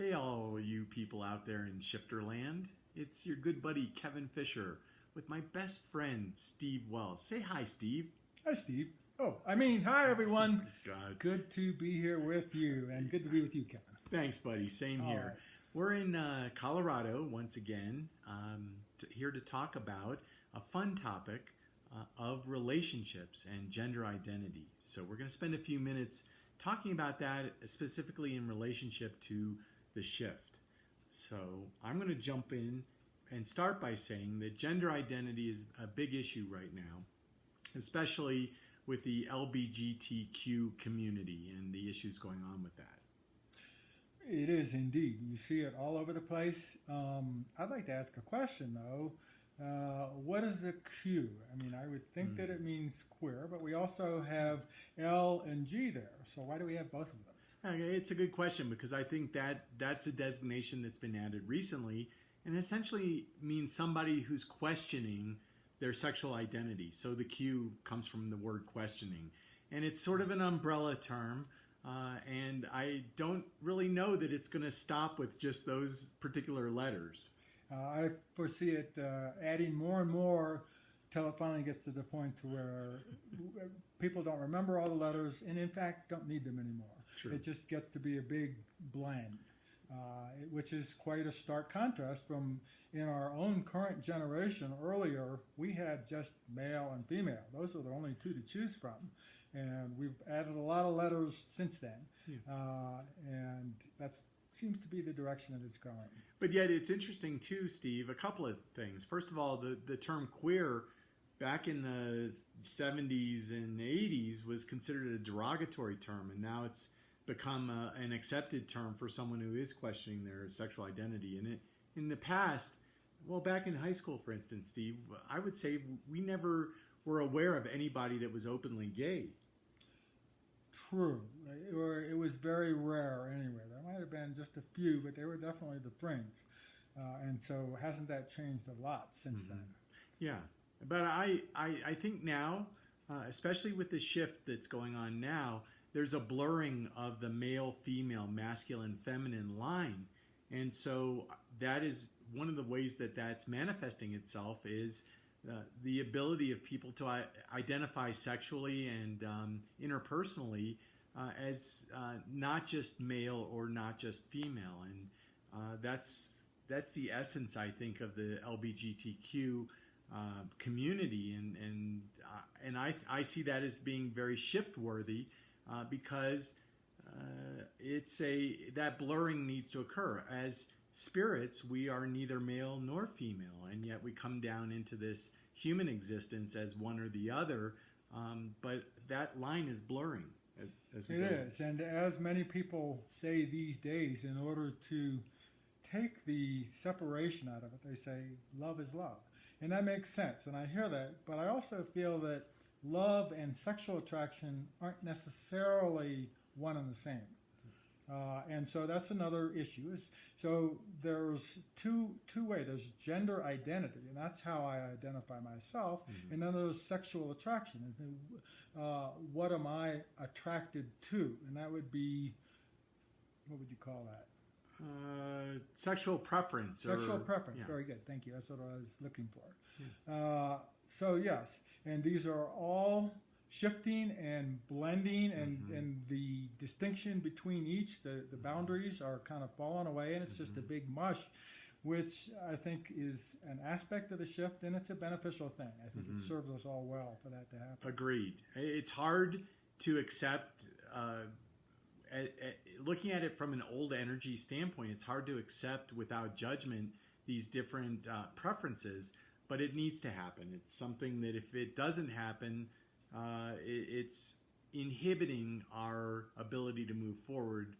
Hey, all you people out there in Shifterland. It's your good buddy Kevin Fisher with my best friend Steve Wells. Say hi, Steve. Hi, Steve. Hi, everyone. God. Good to be here with you, and good to be with you, Kevin. Thanks, buddy. Same here. right. We're in Colorado once again, here to talk about a fun topic of relationships and gender identity. So we're going to spend a few minutes talking about that, specifically in relationship to the shift. So I'm going to jump in and start by saying that gender identity is a big issue right now, especially with the LGBTQ community and the issues going on with that. It is indeed. You see it all over the place. I'd like to ask a question, though. What is the Q? I mean, I would think that it means queer, but we also have L and G there. So why do we have both of those? Okay, it's a good question because I think that's a designation that's been added recently and essentially means somebody who's questioning their sexual identity. So the Q comes from the word questioning. And it's sort of an umbrella term. And I don't really know that it's going to stop with just those particular letters. I foresee it adding more and more till it finally gets to the point to where people don't remember all the letters and in fact don't need them anymore. Sure. It just gets to be a big blend, which is quite a stark contrast from in our own current generation. Earlier, we had just male and female. Those are the only two to choose from. And we've added a lot of letters since then. Yeah. And that seems to be the direction that it's going. But yet it's interesting too, Steve, a couple of things. First of all, the term queer back in the 70s and 80s was considered a derogatory term, and now it's become an accepted term for someone who is questioning their sexual identity. And in the past, well, back in high school, for instance, Steve, I would say we never were aware of anybody that was openly gay. True. It was very rare anyway. There might have been just a few, but they were definitely the fringe. And so hasn't that changed a lot since then? Yeah. But I think now, especially with the shift that's going on now, there's a blurring of the male-female, masculine-feminine line. And so that is one of the ways that that's manifesting itself is the ability of people to identify sexually and interpersonally as not just male or not just female. And that's the essence, I think, of the LGBTQ community, and I see that as being very shift worthy because that blurring needs to occur. As spirits, we are neither male nor female, and yet we come down into this human existence as one or the other. But that line is blurring. As we go. It is, and as many people say these days, in order to take the separation out of it, they say love is love. And that makes sense, and I hear that, but I also feel that love and sexual attraction aren't necessarily one and the same. And so that's another issue. So there's two ways. There's gender identity, and that's how I identify myself, and then there's sexual attraction. And, what am I attracted to? And that would be, what would you call that? Sexual preference. Sexual preference. Yeah. Very good. Thank you. That's what I was looking for. Yeah. So yes, and these are all shifting and blending, and the distinction between each, the boundaries are kind of falling away, and it's just a big mush, which I think is an aspect of the shift, and it's a beneficial thing. I think it serves us all well for that to happen. Agreed. It's hard to accept. Looking at it from an old energy standpoint, it's hard to accept without judgment these different preferences, but it needs to happen. It's something that if it doesn't happen, it's inhibiting our ability to move forward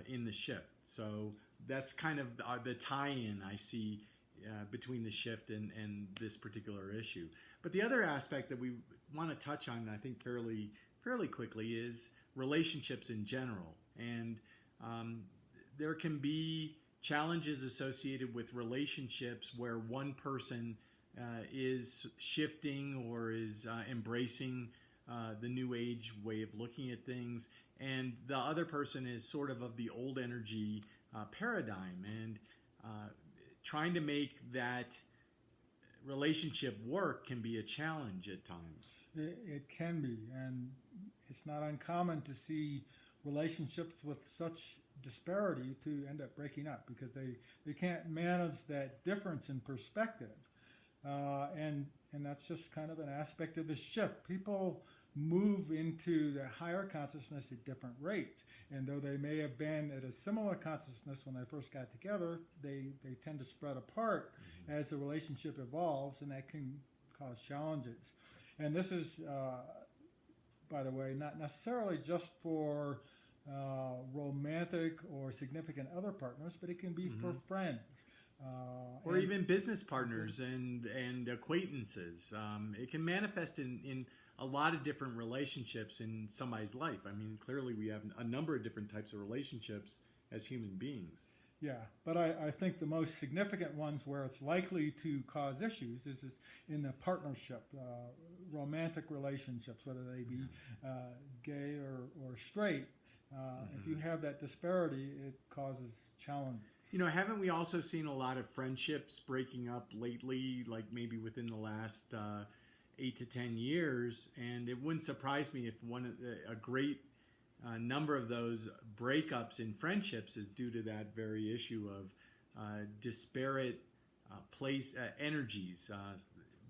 in the shift. So that's kind of the tie-in I see between the shift and this particular issue. But the other aspect that we want to touch on, I think, fairly quickly is relationships in general. And there can be challenges associated with relationships where one person is shifting or is embracing the new age way of looking at things, and the other person is sort of the old energy paradigm, and trying to make that relationship work can be a challenge at times. It can be, and it's not uncommon to see relationships with such disparity to end up breaking up because they can't manage that difference in perspective. And that's just kind of an aspect of the shift. People move into the higher consciousness at different rates. And though they may have been at a similar consciousness when they first got together, they tend to spread apart as the relationship evolves, and that can cause challenges. And this is, by the way, not necessarily just for romantic or significant other partners, but it can be for friends. Or even business partners and acquaintances. It can manifest in a lot of different relationships in somebody's life. I mean, clearly we have a number of different types of relationships as human beings. Yeah, but I think the most significant ones where it's likely to cause issues is in the partnership, romantic relationships, whether they be gay or straight. If you have that disparity, it causes challenges. You know, haven't we also seen a lot of friendships breaking up lately, like maybe within the last 8 to 10 years? And it wouldn't surprise me if a great number of those breakups in friendships is due to that very issue of disparate energies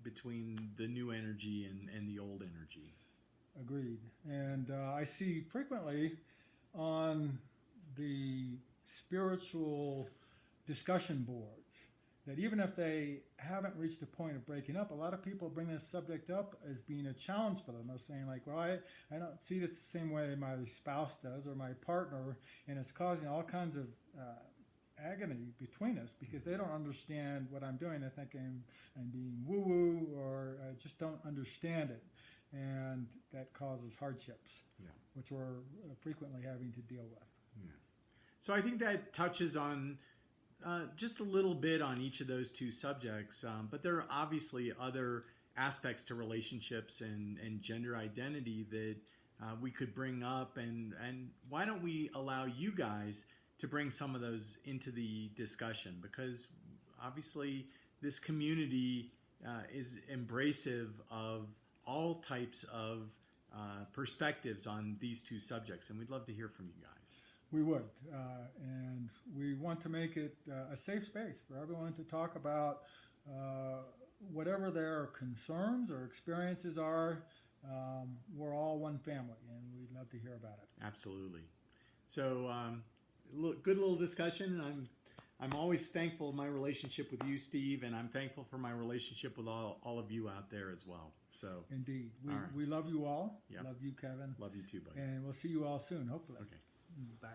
between the new energy and the old energy. Agreed. And I see frequently on the spiritual discussion boards that even if they haven't reached the point of breaking up, a lot of people bring this subject up as being a challenge for them. They're saying like, well, I don't see this the same way my spouse does or my partner, and it's causing all kinds of agony between us because they don't understand what I'm doing. They think I'm being woo-woo or just don't understand it. And that causes hardships, which we're frequently having to deal with. Yeah. So I think that touches on just a little bit on each of those two subjects, but there are obviously other aspects to relationships and gender identity that we could bring up, and why don't we allow you guys to bring some of those into the discussion, because obviously this community is embracive of all types of perspectives on these two subjects, and we'd love to hear from you guys. We would, and we want to make it a safe space for everyone to talk about whatever their concerns or experiences are. We're all one family, and we'd love to hear about it. Absolutely. So, good little discussion. I'm always thankful for my relationship with you, Steve, and I'm thankful for my relationship with all of you out there as well. So, indeed, right. We love you all. Yep. Love you, Kevin. Love you too, buddy. And we'll see you all soon, hopefully. Okay. Bye.